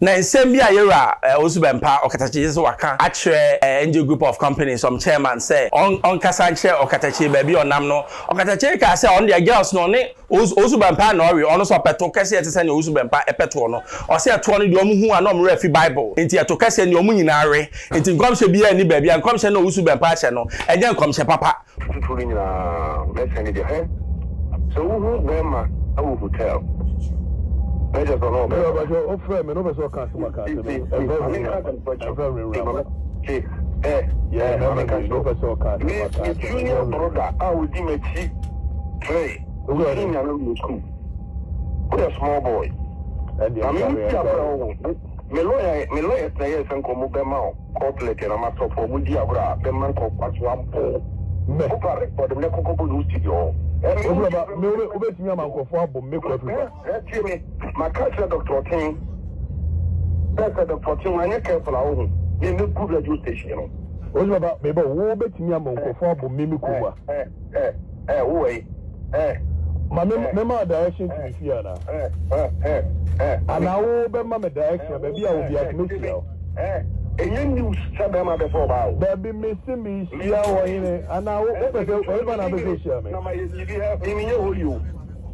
Na nsem a yera osu Bempah Okatakyie so waka achre NG group of companies some chairman say on kasa nche Okatakyie ba bi onam no Okatakyie ka say on the girls no ne osu Bempah na ori ono so peto kase etese na osu Bempah epeto no o say eto no de omu hu ana omu refi bible enti eto kase ne omu nyina are enti nkomhye bia ni ba bia nkomhye na osu Bempah che no enye nkomhye papa tuturi nyina message de he so who Bempah awu hotel. I just don't know. Oh, friend, no, so can't see my car. Junior brother, I will give me cheap tray. What a small boy. And my lawyer says, and come Bempah, corporate, and I'm a top for Mudiabra, Bempah, Copas, one pole. For the Neco studio. My cousin, Dr. King, Dr. King, when you careful, you look good at your station. What about maybe who bet me among for Mimikuba? Wait, my member direction to Fiona. And I will be my direction, maybe I will be at Michelle. And you knew Sabama before about. There be missing me, and I will ever you.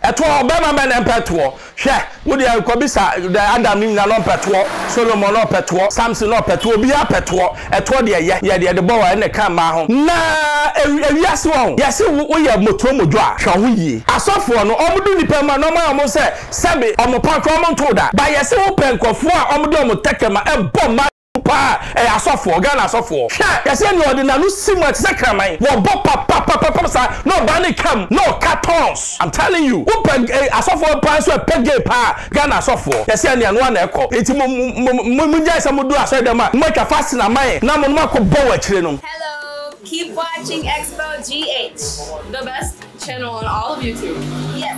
Eto Obama men empeto hwe wo de akobisa Adam ni na no peto Solomon no peto Samson no peto obi apeto eto de ye de bo wa ne kan ma ho na ewiase won yesi wo ye moto modwo a hwe ho yi asofo no omudu nipa ma no ma mo se sebe omopa kro mo nto da ba yesi wo penkofo a omudu omotekema ebo ma pa asofo Ghana asofo yesi ni ordinary C0urt sakraman wo bo papa sa no bani come no cartons I'm telling you who asofo pa so pege pa Ghana asofo yesi ni anu na ekọ enti munja se mudu aso dem a mo twa fast na man na mo ko bo wa kire no. Hello, keep watching Xposed GH, the best channel on all of YouTube. Yes.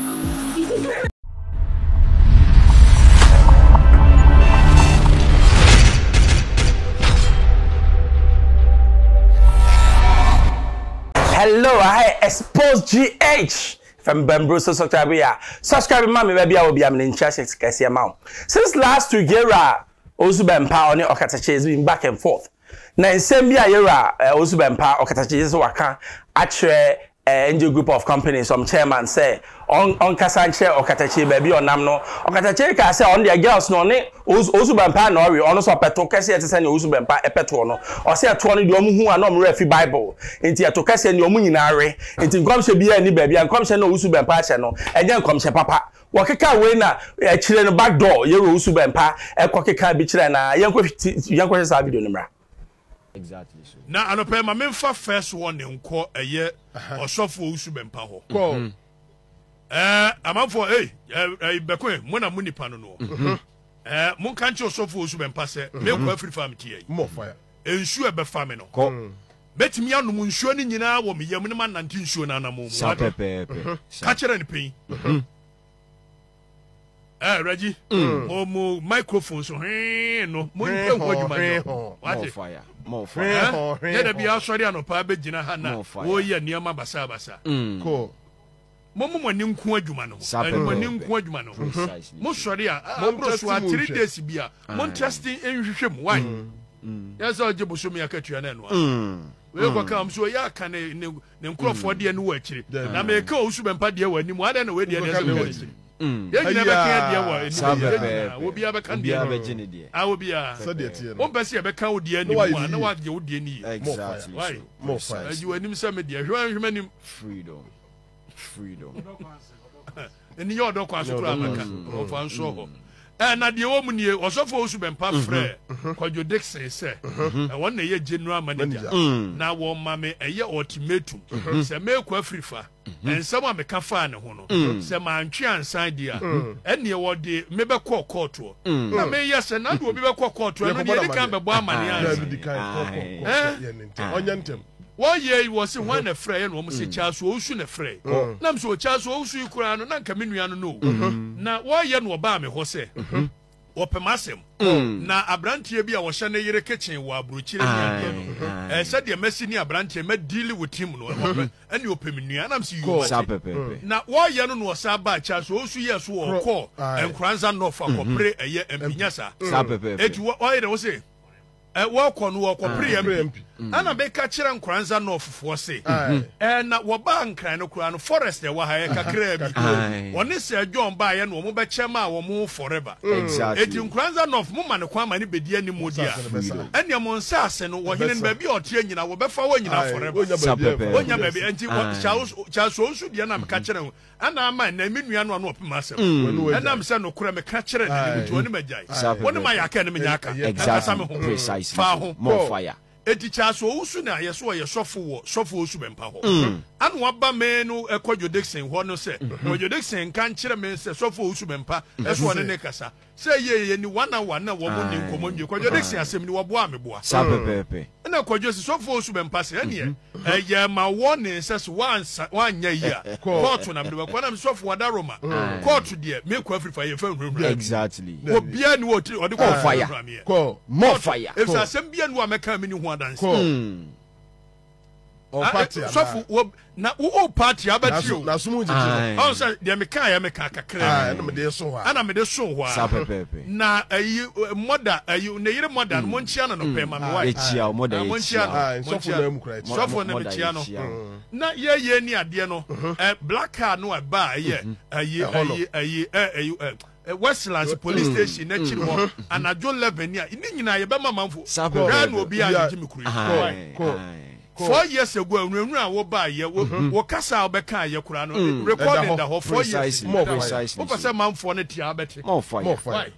Hello, I Xposed GH from Bempah. Subscribe mommy baby I will be am in interest case amount. Since last week yera osu Bempah on Okatakyie has been back and forth. Na nsem bia yera osu Bempah Okatakyie so waka achre NG group of companies some chairman say on kasa nche Okatakyie ba bi onam no Okatakyie ka say on the girls no ne osu Bempah na ori ono so peto kase etese na osu Bempah epeto no o say eto no de omu hu ana omu refi bible enti eto kase ne omu nyina are enti nkomhye bia ni ba bia nkomhye na osu Bempah che no enye nkomhye papa wakeka we na kire no back door yero osu Bempah ekokeka bi kire na yenkwo sa video nimra. Exactly so. Now, I know my main first one in court a year or so for Usu Bempah. I'm up for Bekwe, Mona Muni Pano. Mon country so for Usu Bempah, make every family more fire. Ensure be famino. Bet me on Munshoni Nina, woman, Yaman, and Tinshu Nanamu. Catcher and pain. Reggie, more microphones, so no, more fire. More fire. Let be outside on a pabe Jina Hana. Oh, yeah, near my Basabasa. Cool. Momo nim kuadwuma no nim kuadwuma no mo sori a abroso a 3 days bia mo testing enhwehwem why yes o je boso mi akatua na no we ko kam so ya ka ne nkrofo de ne wo akire na me ka Osu Bempah de wa nim ada na we de ne so ya gina be ka de wa ni obi abeka de na begine de a obi a so de tie no o pese e be ka wo de ni wa na wa de wo de ni exactly mo fa you anim se me de hwe nim freedom and you don't kwaso kura maka of anso ho na de wo mu nie osofo Osu Bempah frɛ Kwadwo Dixon sɛ won na ye general manager na wo ma me eye ultimatum sɛ me kwa afrifa ensɛm a me ka fa ne ho no sɛ ma ntwe ansan dia ɛne wo de me be kɔ court na me yes na do obi be kɔ court no ne kan be bɔ amane Onyantem. One year was in one afraid and almost a child so soon afraid. Nam so child so you could not come in. No, now why you know about me, Jose? opemasem na abrantie bi a wo hye ne yere kitchen wa abrochire ni ade no said the messi ni abrantie ma deal with him no ani opemnua na msi you na wo ye no no sa ba cha so osu ye so wo call enkranza no for kopre eye empinyasa eti wo ye wo say wo kɔ no wo kɔ pre ana be ka kire nkranza no ofofo se na wo ba nkran no kura no forest e wa ha ye kakra bi woni se adwon ba ye no mo be chema wo mo forever eti nkranza no mo ma ne kwa ma ne bedi ani modia anya mo nsa ase no wo hene ba bi otie nyina wo be fa wo nyina forever onya ba bi enti cha so su dia na me ka kire ana ama na menua no opema asem ana me se no kura me ka kire ne bi woni magai woni ma ya ka ne me nyaka asa me ho precisely more fire eticha so usu na yeso ye sofo usu bempa ho anu waba me no ekwadwo Dixon ho no se ekwadwo Dixon kan kire me se sofo usu bempa eso ne kasa se ye ni wana wo mo ni nkomo ndwe ekwadwo Dixon asem ni wo boa me boa sa pepepe na ekwadwo se sofo usu bempa se ene ye ma woni se so wanya ya court na me kwa na me sofo wada Roma court de me kwa Afrifa ye fa nwura exactly obia ni wo odi ko fire ko more fire if asem bia ni wa meka me ni o party na o party abati o na sumu jiji on say de me ka ya me ka kakra na me de so ha ana me de so ho na ayi mother ayi na yire mother mo nchia na no pe ma me wa echia o mother echia so for na mu kra so for na me chia no na ye ni ade no black car no aba ye ayi Westlands police station na chiri ho anajo 11 ya ni nyina ye be mamamfo ga na obi a jimi kuri 4 years ago nwunwa wo ba ye wo kasa obeka ye kura no recording da ho 4 years more precisely wo pese mamfo ne tia beti more fire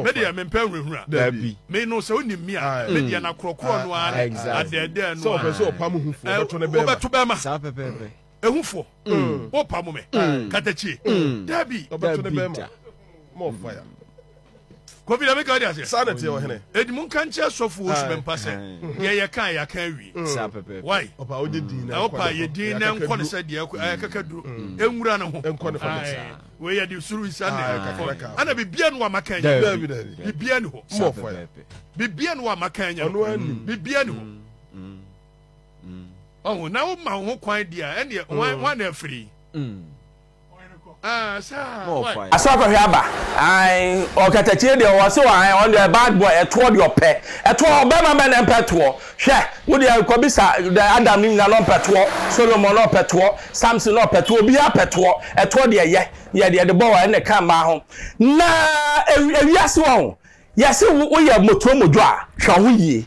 media me mpa nwunwa dabi me no se oni mi a media na krokro no adede no so pese opam hufo beto ne be wo beto be ma sa pepepe ehufo wo pam me Okatakyie dabi beto ne be ma more fire Kofi da me ka dia se sanity o hene edimun kan che sofo osu bempa se ye kan ya kan wi sa pepepe why opa o de din na opa ye din na nkɔ ne se de kakaduru enwura ne ho nkɔ ne famisa we ye di suru isane ana bibia no wa makan bibia ne ho more fire bibia no wa makan nya bibia ne ho oh na wo ma ho kwan dia ene one na free asoko hwaba ai Okatakyie de wo se wa on the bad boy eto de ope eto obema be na peto hwe wo de kobisa Adam ni na no peto Solomon no peto Samson no peto obi a peto eto de ye de bo wa na kan ma ho na ewiase wo yase wo ye moto modwo a hwa ho yie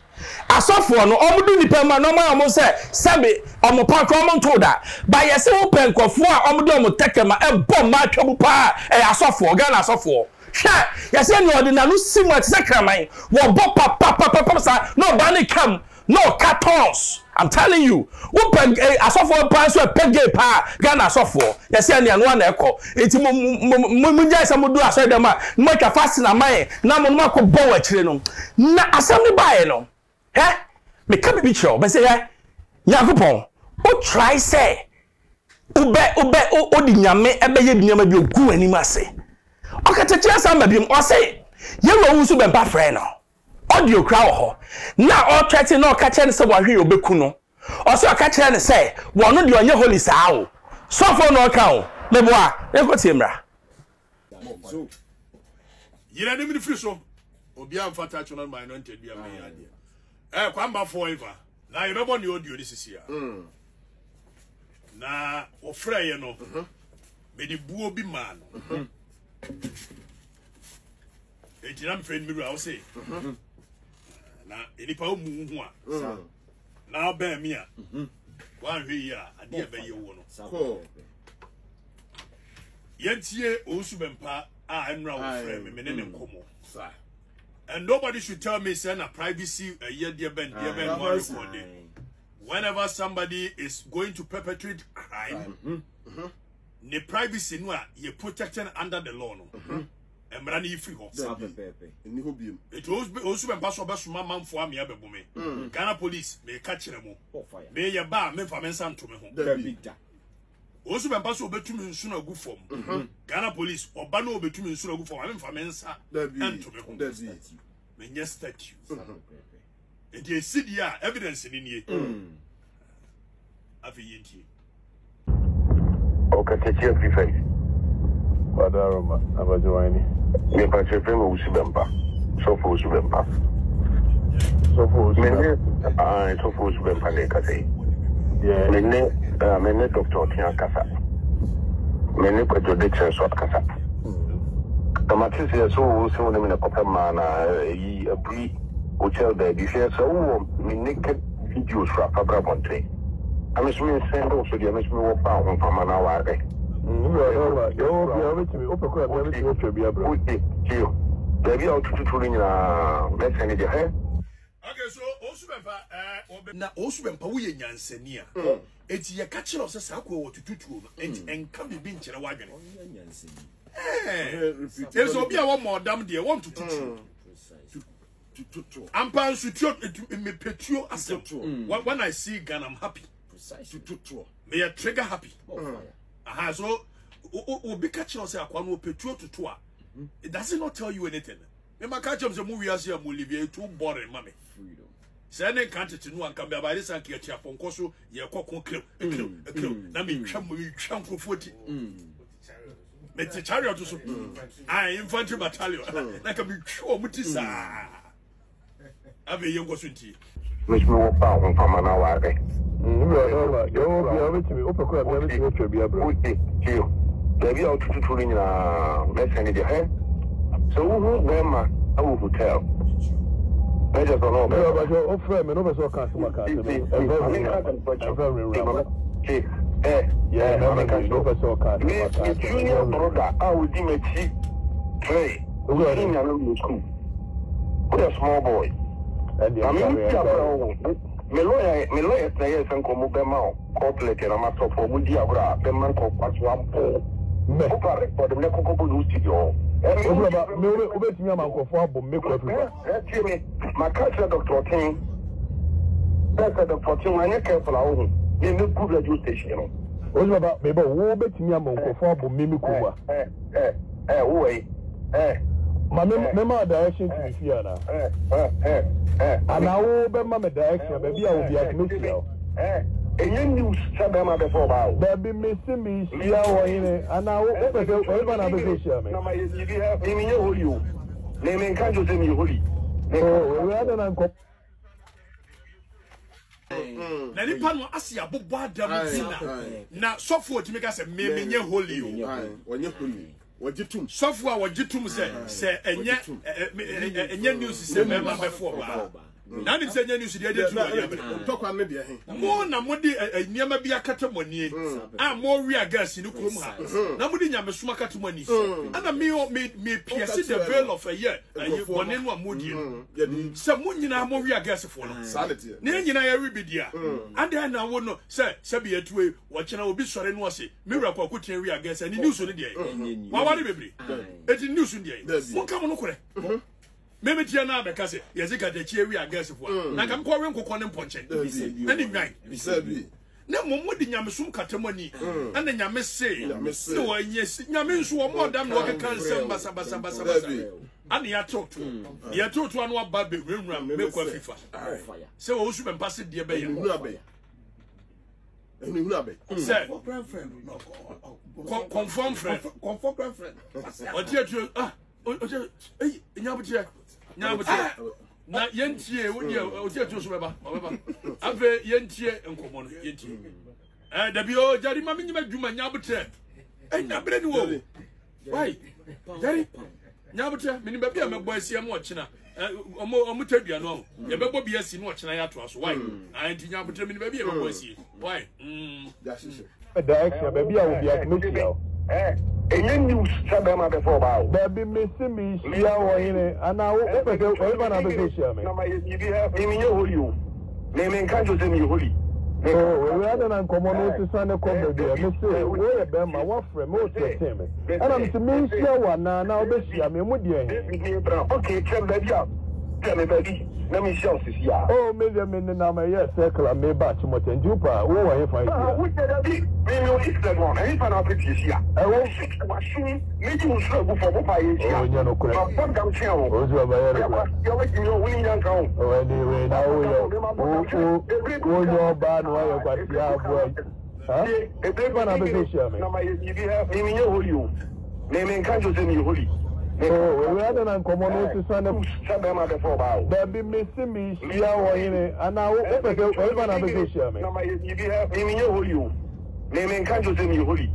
asofo no omudu nipa ma no ma mo se sabe omopa ko mo ntoda ba yese wo penkofo a omudu omotekema e bom ma twabu pa asofo ga na asofo hwa yese ni ordinary simu atse kraman wo bo papa sa no ba ne kam no cartons I'm telling you wo pen asofo pa so pege pa ga na asofo yese ni anu na ekọ enti mo nja isa mo do aso dem a mo twa fast na man na mo ma ko bo wa kire no na asam ni bae no me come be sure but say yakupon o try say ube di nyame ebe ye nyama bi ogu ani mase Okatakyie asam biem o say ye wo wusu Bempah frɛ no audio crowd ho na o threaten na Okatakyie ne se wa hwe obeku no o say Okatakyie ne say wo no de onye holy saa o so for no ka o me boa e ko tiemra so yira ne mi free so obi am fata channel minority bia me ade kwamba forever na yebebo ni audio ni sisi ya na ofra ye no me di buo bi man etiram friend mi ra o say na enipa o mu hu a na ba mi a wan hwe yi a ade ba ye wo no yentie osu Bempah a enra wo frɛ me ne nkomo sa. And nobody should tell me, send a privacy a year, dear Ben, whenever somebody is going to perpetrate crime, the privacy no, you're protected under the law. And Brani free horse. It was also been passed over to my mom for me. Ghana police may catch them. May your bar, may for men to me. Osu Bempah so obetumi nsu na gu fom. Ghana police oba na obetumi nsu na gu fom. Amemfa mensa ento me ho. Menye statue. E dey see evidence ni nie. Afi yenti. Okatakyie prefect. Wadaroma abajwani. Me pa chefe mo Osu Bempah. So for Osu Bempah. So for Osu Bempah ne kase. Yeah. Mene Dr. Otian kasa. Mene kwajo Dixon so kasa. Tomati se so so ne me kopa mana yi abri hotel there bi se so me naked videos fra Pabra Bonte. I'm assuming send also the I'm assuming what pa on fama na wa re. Yo bi awetimi opekọ bi awetimi otwa bi abra. Tio. There be out to na let's send it here. Okay, so Osu Bempah na Osu Bempah wo ye nyansani a enti ye ka kire o se sa ko wo tututuo no enti enka bibi nkire wadwene there's obi a wo modam de won tututuo ampa nsutio me petuo asem when I see Ghana I'm happy tututuo me ya trigger happy aha so obi ka kire o se akwa no petuo tutuo it does not tell you anything. Me makacham se mu wiase am Olivia too boring mame freedom say ne can't no an can be about this anke chia fonko so ye kokon klem na me twam krofoti me te chariot so infantry battalion na ka me twa muti sa ave yengo so nti me wo pa on fama na wa re yo bi awetimi opekọ bi awetimi otwa bi abra. Tio. There be out to na let's send it here. So who Bempah our hotel? I just don't know. But your offer me no be so can some can. Yeah, no be so can. Junior brother, I would give me cheap play. We are in a school. We are small boy. I mean, me lawyer say some come Bempah court letter na matter for we dia bra Bempah ko kwatwa po. Me ko record me ko go studio. Obetimi amankofo abom mekwa fifa. My cousin Dr. King. Dr. King when careful awu. Me good radio station. Baba me wo obetimi amankofo abom mekwa. Wo ma direction to fear na. Ana wo be ma me direction be bia obi atmesia. Enye news sabe ma before ba. Baby me see me sia wo yin ana wo pese o na be sia me. Na ma ye bi ha mi nye holy o. Me nka jo se mi holy. Oh, we are na nko. Na ni pa no ase abobo adam na sofo otimi ka se me nye holy o. Wonye holy. Wajitum sofo a wajitum se enye news se me ma before ba. Na nim se nya news dey dey tu ya tokwa me bia he mo na mo de niam bia katamoni a mo wi agas ni krom ha na mo de nyamesoma katamoni ana me pierce the veil of a year bone no amodi se mo nyina mo wi agas fo no sanity ne nyina ya wi bidia ada na wo no se bi atue wo kena obi sore no ose me wura kwa kutia wi agas ni news no de wa wale bebre eti news no de mo kam no kore Meme tia na be kase yezika de chie wi agas fo na kam ko wen kokon mponche na ni nwan bisabi na momo di nyamesum katamani ana nyame se no wanyesi nyame nso wo modam na wo kan sem basa ana ya toto anu aba be nwura me kwa fifa se wo Osu Bempah se de be ya enu abe se confirm friend otie nyabutie na yentie wo die otie Osu Bempah obeba ave yentie enkomo no yentie dabi o jari ma minyima dwuma nyabutie nyabre ni wo why jari nyabutie mini ba bia mebo asia mo okina omo tadua no ye bebo bia si no okina ya to aso why anti nyabutie mini ba bia mebo asia why da extra baby a wo bia committee enye news sabe ma before ba. Baby me see me sia wo yin ana wo pese o na be sia me. Na ma ye bi ha mi nye holy o. Me nka jo se mi holy. Oh, we are na nkomo no ti san ko be bia me say wo ye be ma wo frɛ me o ti teme. Ana me ti me sia wa na obesia me mu die. Okay, check baby up. Tell me, baby. Let me show you. Oh, maybe now my yes, circle, and maybe to what and Jupa. Oh, I find we said that we will eat that one. And if I'm not pretty here, I won't fix the machine. Maybe we'll struggle for what I eat. Oh, you're not correct. But I'm channel. You're making your winning young count. Oh, anyway, now you're bad while you're got your boy. Huh? If they're going to be sure, you have him in your holy. Naming countries in your holy. Oh, rather than come on to send them before about. There be missing me, and now open the application. You have him in your holy. Naming countries in your holy.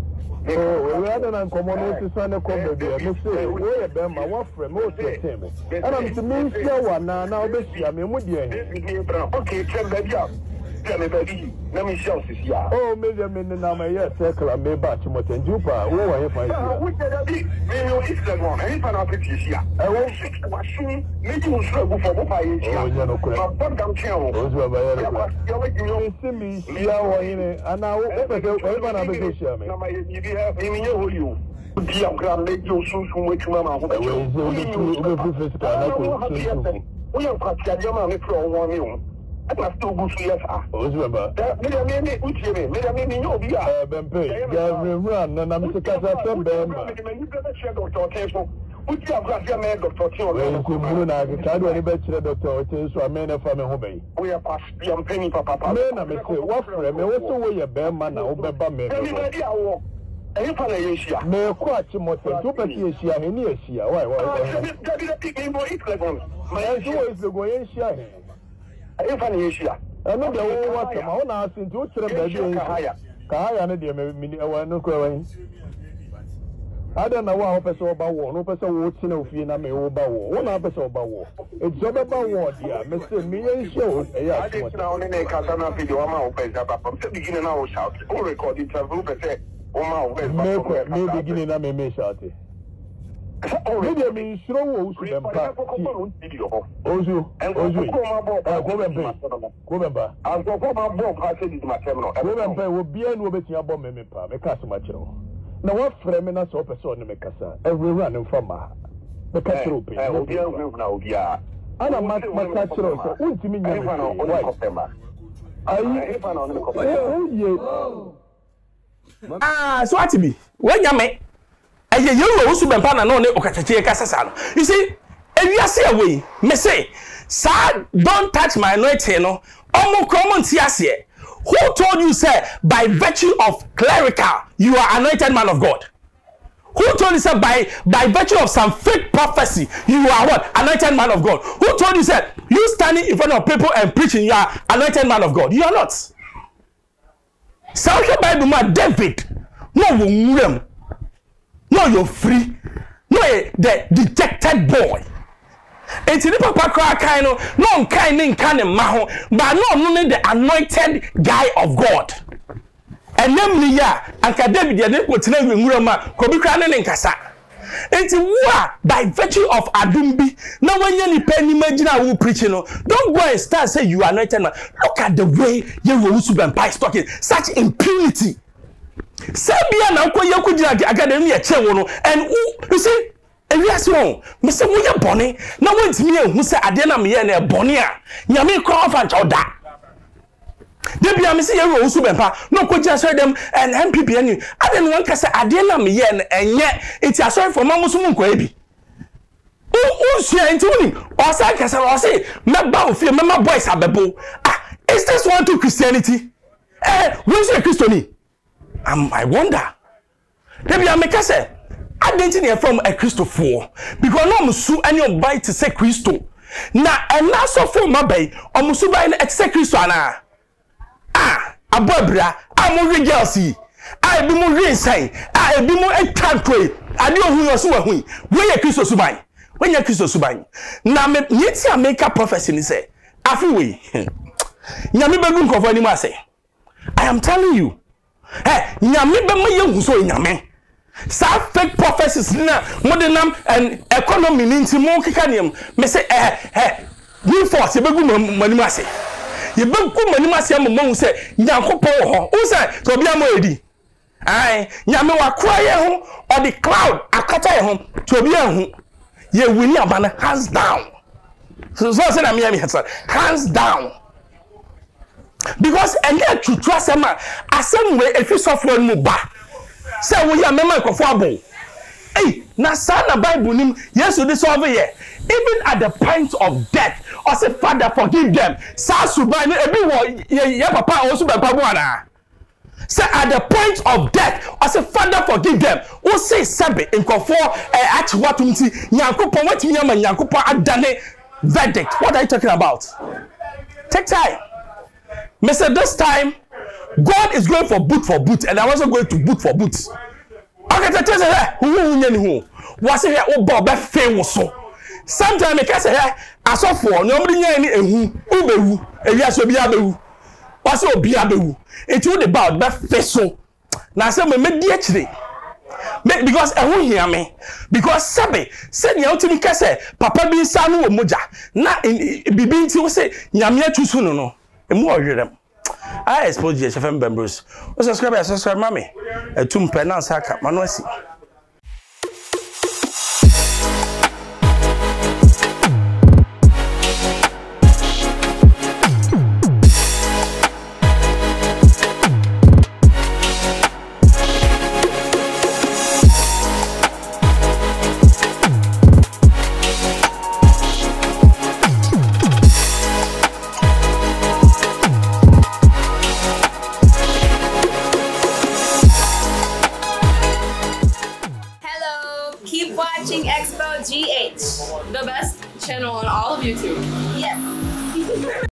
Oh, rather than come on to send a comment there, Mr. Where Bempah, what friend, most of them. And I'm to mean, one now, this year, I mean, would you? Okay, tell me, tell me, baby. Let me show you. Oh, maybe now my yes, circle, and maybe to what and Jupa. Oh, I find we said that we will eat that one. And if I'm not pretty here, I won't fix the machine. Maybe we'll struggle for what I eat. Oh, you're not correct. But I'm channel. You're making your me, and now open the application. You have him in your holy. Make your shoes from which mamma. We are quite your mammy for 1 million. I must do good for you. Remember, run, and I'm to cut out some Bempah. Would you have got your man, Dr. Children? I can't any better, Dr. So I may not find a hobby. We are past young penny, Papa. Men, I may say, what for me? What's the way a Bempah now? Bempah, anybody I walk. And if I may quite more than 2 years here in years here. Why? My answer is the way in Shire. If I need you, I know the whole water. My own house in 2 Kaya, and the no growing. I don't know what person about war, no person would see no fear, may over war. One episode about war. It's all about war, dear. Mr. Million shows. I think now in a Casana video, I'm out from the beginning. I was shout. All recorded to group and say, oh, my beginning, I may shout it. Maybe I mean, slow, Bempah. Ozu, Bempah. I'll go for my book. I said it's my terminal. Bempah will be an over to your bomb, Bempah, a customer. Now, what frame us up a son in Mekasa? Every running from the castle. I will be now, yeah. And I'm not my castle. What do you mean? So what to be? When you make you know, Bempah na no ne Okatakyie kasasa no. You see, if you say away, me say, sir, don't touch my anointing no. Omo common tiase. Who told you, sir, by virtue of clerical, you are anointed man of God? Who told you, sir, by virtue of some fake prophecy, you are what? Anointed man of God? Who told you, sir, you standing in front of people and preaching, you are anointed man of God? You are not. Social Bible man David, no, no, you're free. No, the dejected boy. It's the papa cry kind of no kind maho, but no the anointed guy of God. And then me ya, and David ya ne kotina nwurama, ko bi kra ne nkasa. It's by virtue of adumbi. Now when you penny imagine who preaching, don't go and start say you are anointed man. Look at the way you Bempah is talking, such impunity. Sabia na ko ye kujira academy e che wo no, and you see ewiase won me say wo ye bone na wantimi ehu se ade na me ye na bone a nyame kro ofa ncha oda de bia me say ye wo Bempah no ko jira so dem and MPP ani ade no wan ka se ade na me ye na enye iti asori for mamusu mu nko ebi sia enti woni o sa ka se o say me ba ofie me ma boys abebo is this one to Christianity we say Christianity. I wonder. Maybe I make say I didn't from a Christopher because no musu any of buy to say Christo. Na and now so for my bay or musu buy an ex Christo ana. A bobra, I'm more jealousy. I be more insane. I be more a country. I know who you're so when you're Christo Subine. When you're Christo Subine. Now me make a prophecy say. Afiwe. Nyame begun ko for anymore say. I am telling you. Nyame be ma ye so nyame. Sa fake prophecies na modernam and economy ninti mo kekaniam. Me say we force ye begu manim ase. Ye begu manim ase am mo say Nyankopon ho. Wo say to bia mo edi. Ai nyame wakra ye ho or the cloud akata ye ho to bia ho. Ye wini abana hands down. So say na me hands down. Because and get to trust them asem we if you suffer mu ba. Say we ya mema ikofo abon. Hey, na sana Bible nim yes we this over here. Even at the point of death, or say Father forgive them. Sa suba ni ebi wo ya papa also Bempah bo ana. Say at the point of death, or say Father forgive them. O say sebe nkofo at what unti Nyankopon what me ma Nyankopon adane verdict. What are you talking about? Take time. Me say this time God is going for boot and I'm also going to boot for boot. Okay, tell say who was say o ba be fe so. Sometimes me can say asofo no mri nya ni ehu ubewu ewiaso bia bewu. Was obi abewu. It would about be fe so. Na say me di akire. Because I won't hear me. Because sabe, said you to me say papa bi sanu wo moja. Na bibi nti wo say nyame atusu no no. Emu oyerem. I expose you FM Bembros. O subscribe mami. Etum penance aka manwasi. Keep watching Xposed, the best channel on all of YouTube. Yes.